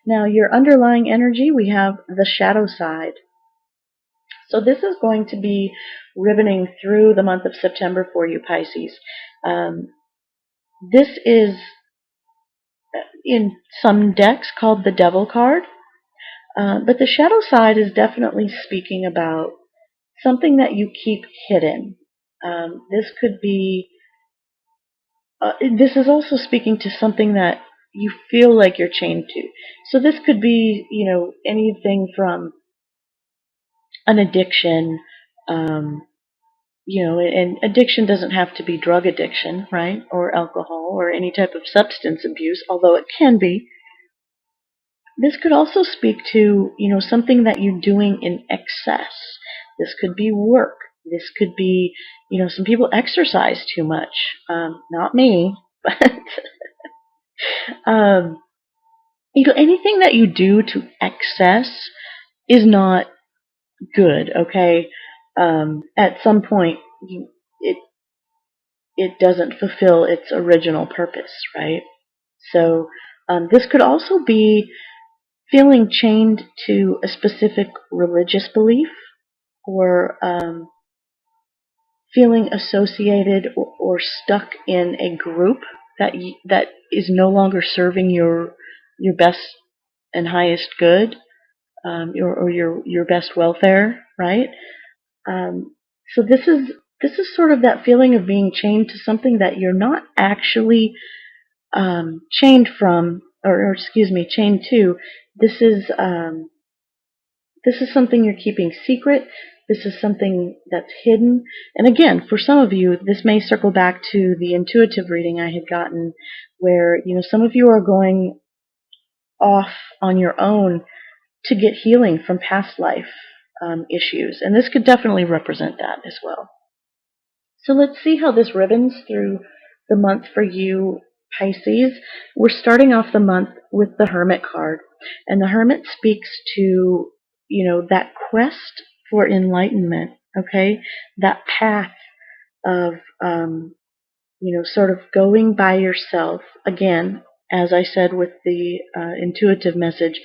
Now, your underlying energy, we have the shadow side. So this is going to be riveting through the month of September for you, Pisces. This is in some decks called the Devil card, but the shadow side is definitely speaking about something that you keep hidden. This could be, this is also speaking to something that you feel like you're chained to. So this could be, anything from an addiction, and addiction doesn't have to be drug addiction, right? Or alcohol or any type of substance abuse, although it can be. This could also speak to, something that you're doing in excess. This could be work. This could be, some people exercise too much. Not me, but, anything that you do to excess is not good, okay? At some point, it it doesn't fulfill its original purpose, right? So this could also be feeling chained to a specific religious belief, or feeling associated or stuck in a group that is no longer serving your best and highest good, or your best welfare, right? So this is sort of that feeling of being chained to something that you're not actually chained from, or excuse me, chained to. This is something you're keeping secret. This is something that's hidden. And again, for some of you, this may circle back to the intuitive reading I had gotten, where some of you are going off on your own to get healing from past life issues, and this could definitely represent that as well. So let's see how this ribbons through the month for you, Pisces. We're starting off the month with the Hermit card, and the Hermit speaks to, that quest for enlightenment, okay? That path of, sort of going by yourself, again, as I said with the intuitive message,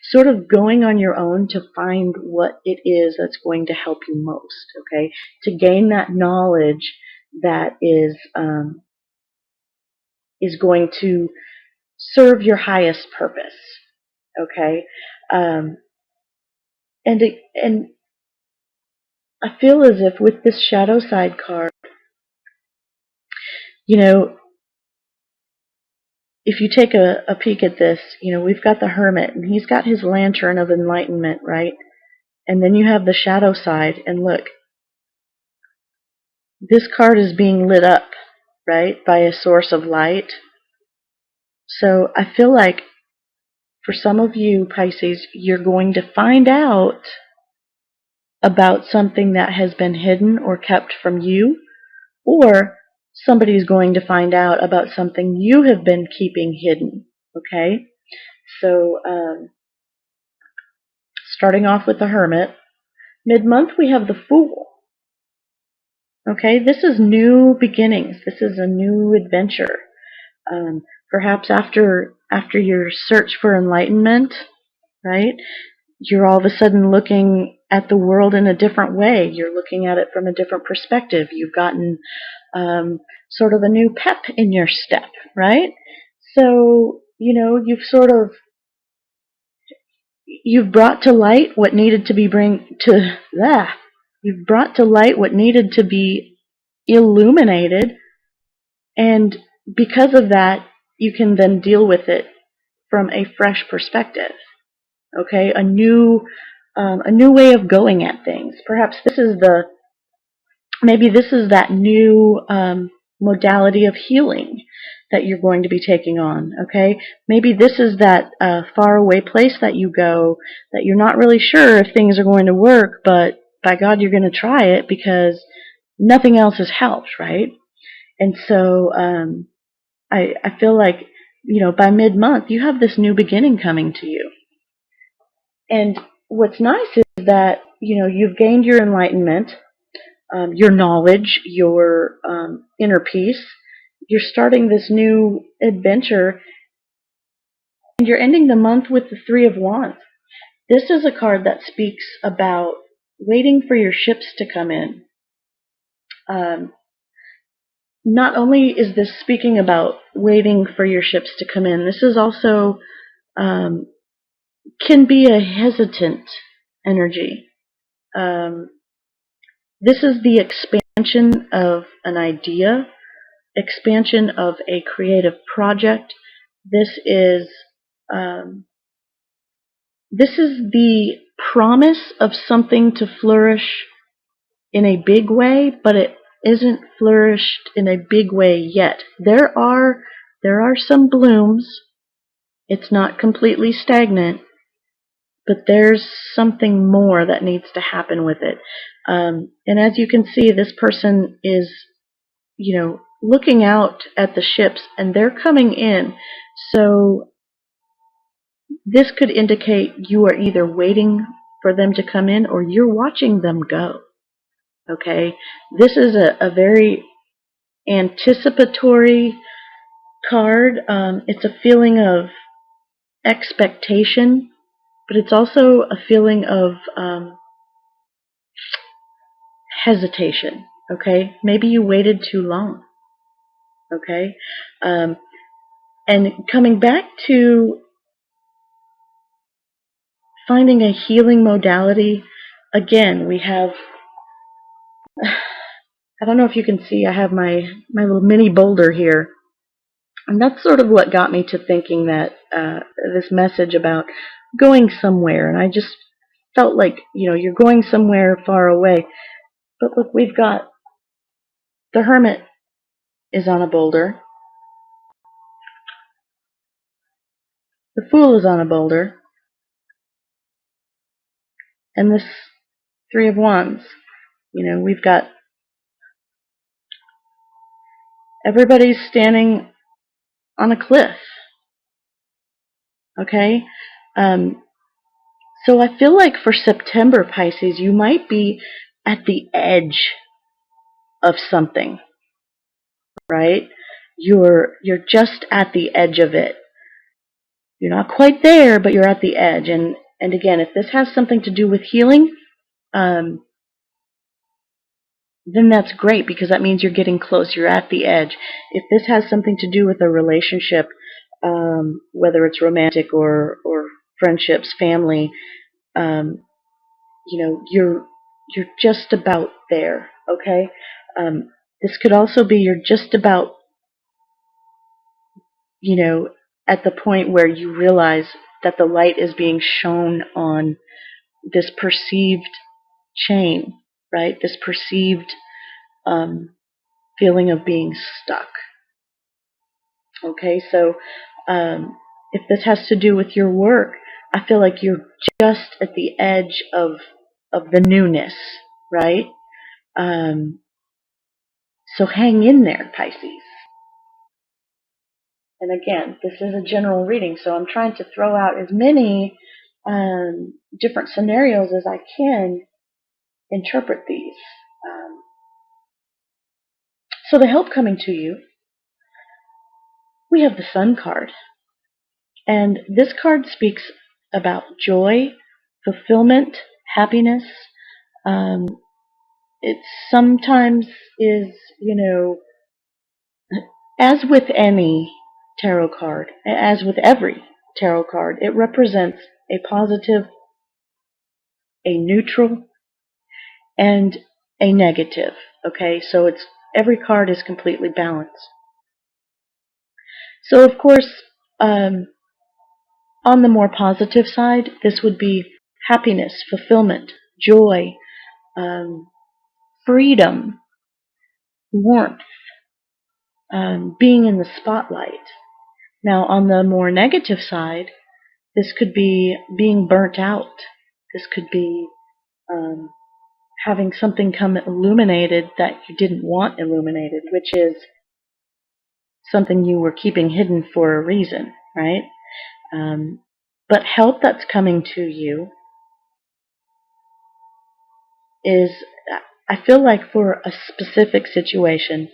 sort of going on your own to find what it is that's going to help you most, okay? To gain that knowledge that is going to serve your highest purpose, okay? And I feel as if with this shadow side card, if you take a peek at this, we've got the Hermit, and he's got his lantern of enlightenment, right? And then you have the shadow side, and look, this card is being lit up, right, by a source of light. So I feel like for some of you, Pisces, you're going to find out about something that has been hidden or kept from you, or somebody's going to find out about something you have been keeping hidden, okay? So starting off with the Hermit, mid-month we have the Fool. Okay, this is new beginnings. This is a new adventure. Perhaps after your search for enlightenment, right? You're all of a sudden looking at the world in a different way. You're looking at it from a different perspective. You've gotten sort of a new pep in your step, right? So, you've brought to light what needed to be you've brought to light what needed to be illuminated, and because of that, you can then deal with it from a fresh perspective. Okay, a new way of going at things. Perhaps maybe this is that new modality of healing that you're going to be taking on, okay? Maybe this is that faraway place that you go that you're not really sure if things are going to work, but by God, you're going to try it because nothing else has helped, right? And so I feel like, by mid-month, you have this new beginning coming to you. And what's nice is that, you've gained your enlightenment, your knowledge, your inner peace. You're starting this new adventure, you're ending the month with the Three of Wands. This is a card that speaks about waiting for your ships to come in. Not only is this speaking about waiting for your ships to come in, this is also can be a hesitant energy. This is the expansion of an idea, expansion of a creative project. This is the promise of something to flourish in a big way, but it isn't flourished in a big way yet. There are some blooms. It's not completely stagnant, but there's something more that needs to happen with it. And as you can see, this person is, looking out at the ships, and they're coming in. So this could indicate you are either waiting for them to come in or you're watching them go. Okay? This is a very anticipatory card. It's a feeling of expectation, but it's also a feeling of hesitation. Okay? Maybe you waited too long. Okay? And coming back to finding a healing modality, again, we have, I don't know if you can see, I have my little mini boulder here. And that's sort of what got me to thinking that this message about going somewhere. And I just felt like, you're going somewhere far away. But look, we've got the Hermit is on a boulder. The Fool is on a boulder. And this Three of Wands, we've got everybody's standing on a cliff. Okay? So I feel like for September, Pisces, you might be at the edge of something, right? You're just at the edge of it. You're not quite there, but you're at the edge. And again, if this has something to do with healing, then that's great, because that means you're getting close. You're at the edge. If this has something to do with a relationship, whether it's romantic or friendships, family, you're just about there. Okay. This could also be you're just about, at the point where you realize that the light is being shown on this perceived chain, right? This perceived feeling of being stuck. Okay, so if this has to do with your work, I feel like you're just at the edge of the newness, right? So hang in there, Pisces. And again, this is a general reading, so I'm trying to throw out as many different scenarios as I can interpret these. So the help coming to you, we have the Sun card. And this card speaks about joy, fulfillment, happiness. It sometimes is, as with any tarot card, as with every tarot card, it represents a positive, a neutral, and a negative. Okay, so every card is completely balanced. So of course, on the more positive side, this would be happiness, fulfillment, joy, freedom, warmth, being in the spotlight. Now, on the more negative side, this could be being burnt out. This could be having something come illuminated that you didn't want illuminated, which is something you were keeping hidden for a reason, right? But help that's coming to you is, I feel like for a specific situation,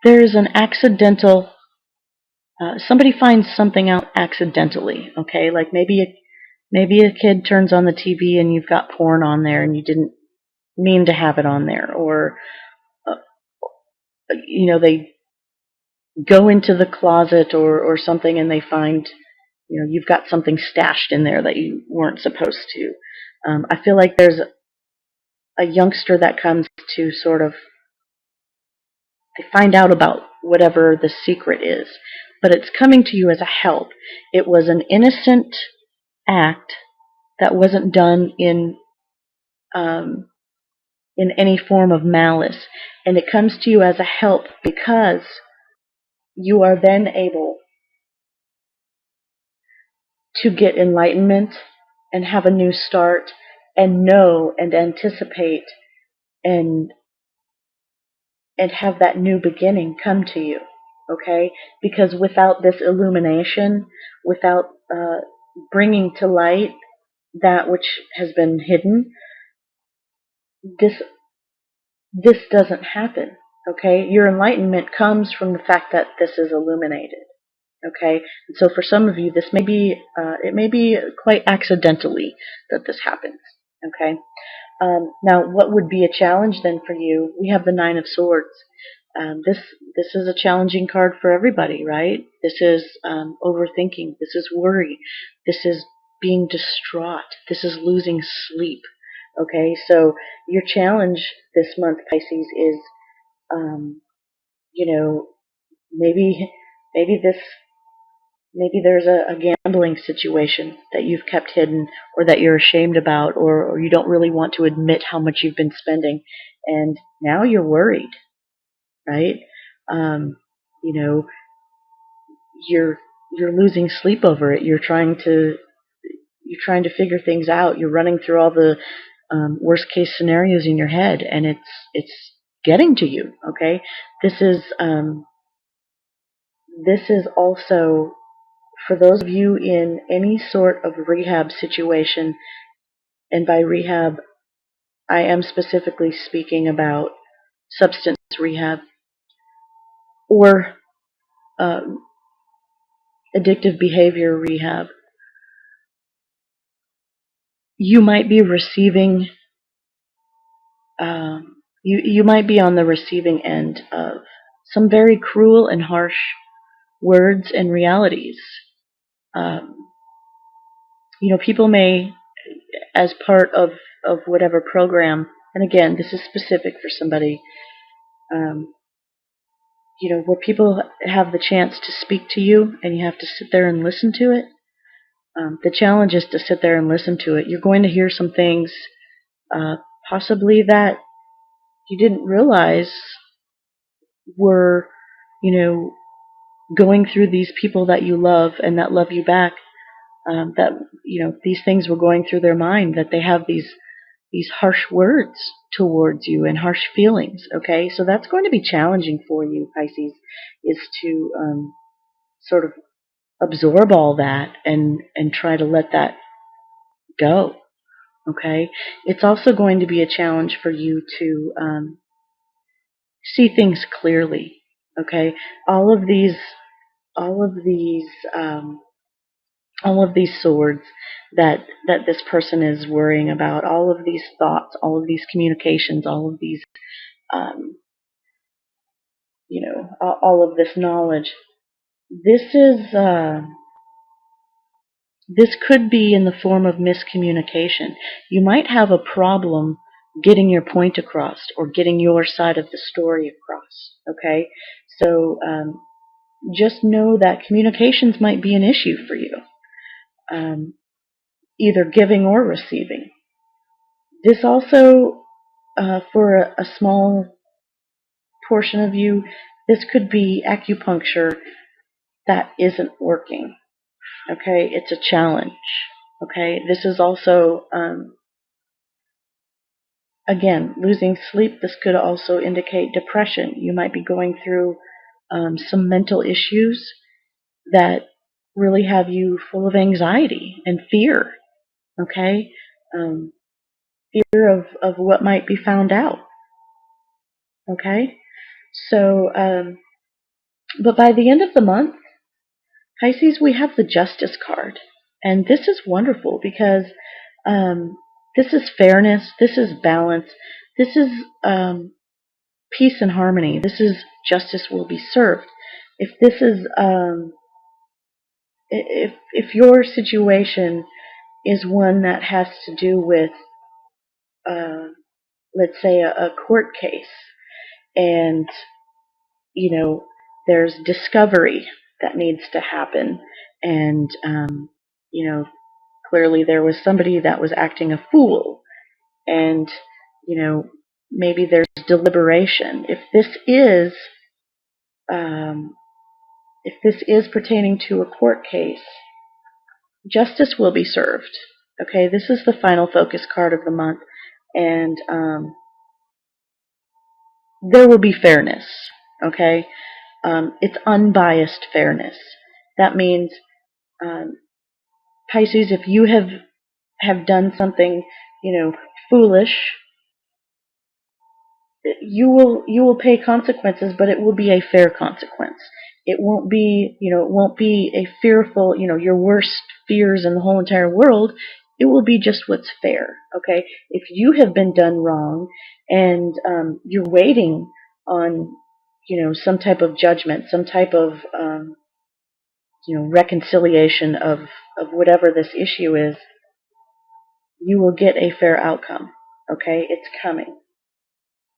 there is an accidental somebody finds something out accidentally. Okay, like maybe a kid turns on the TV and you've got porn on there and you didn't mean to have it on there, or uh, they go into the closet or something and they find you've got something stashed in there that you weren't supposed to. I feel like there's a youngster that comes to sort of, they find out about whatever the secret is, but it's coming to you as a help. It was an innocent act that wasn't done um, in any form of malice, and it comes to you as a help because you are then able to get enlightenment and have a new start and know and anticipate and have that new beginning come to you, okay? Because without this illumination, without bringing to light that which has been hidden, this doesn't happen, okay? Your enlightenment comes from the fact that this is illuminated, okay? And so for some of you, this may be it may be quite accidentally that this happens, okay? Now, what would be a challenge then for you? We have the Nine of Swords. This is a challenging card for everybody, right? This is overthinking. This is worry. This is being distraught. This is losing sleep. Okay, so your challenge this month, Pisces, is you know maybe maybe this maybe there's a gambling situation that you've kept hidden or that you're ashamed about, or you don't really want to admit how much you've been spending, and now you're worried, right? Um, you know, you're losing sleep over it. You're trying to figure things out. You're running through all the worst case scenarios in your head, and it's getting to you. Okay, this is also for those of you in any sort of rehab situation, and by rehab, I am specifically speaking about substance rehab or um, addictive behavior rehab. You might be receiving, you might be on the receiving end of some very cruel and harsh words and realities. Um, people may, as part of whatever program, and again, this is specific for somebody, um, where people have the chance to speak to you and you have to sit there and listen to it. The challenge is to sit there and listen to it. You're going to hear some things, possibly that you didn't realize were, going through these people that you love and that love you back. That these things were going through their mind, that they have these harsh words towards you and harsh feelings. Okay, so that's going to be challenging for you, Pisces, is to sort of absorb all that and try to let that go. Okay, it's also going to be a challenge for you to see things clearly. Okay, all of these all of these all of these swords that this person is worrying about, all of these thoughts, all of these communications, all of these um, all of this knowledge. This is this could be in the form of miscommunication. You might have a problem getting your point across or getting your side of the story across. Okay, so just know that communications might be an issue for you, either giving or receiving. This also, for a small portion of you, this could be acupuncture that isn't working. Okay, it's a challenge. Okay, this is also, again, losing sleep. This could also indicate depression. You might be going through some mental issues that really have you full of anxiety and fear. Okay, um, fear of what might be found out. Okay, so but by the end of the month, Pisces, we have the Justice card. And this is wonderful because this is fairness, this is balance, this is peace and harmony. This is justice will be served. If this is if your situation is one that has to do with uh, let's say a court case, and you know there's discovery that needs to happen, and you know clearly there was somebody that was acting a fool, and you know maybe there's deliberation. Um, if this is pertaining to a court case, justice will be served. Okay, this is the final focus card of the month, and there will be fairness. Okay, it's unbiased fairness. That means, um, Pisces, if you have done something, foolish, you will pay consequences, but it will be a fair consequence. It won't be a fearful, your worst fears in the whole entire world. It will be just what's fair. Okay, if you have been done wrong and you're waiting on, some type of judgment, some type of reconciliation of whatever this issue is, you will get a fair outcome. Okay, it's coming.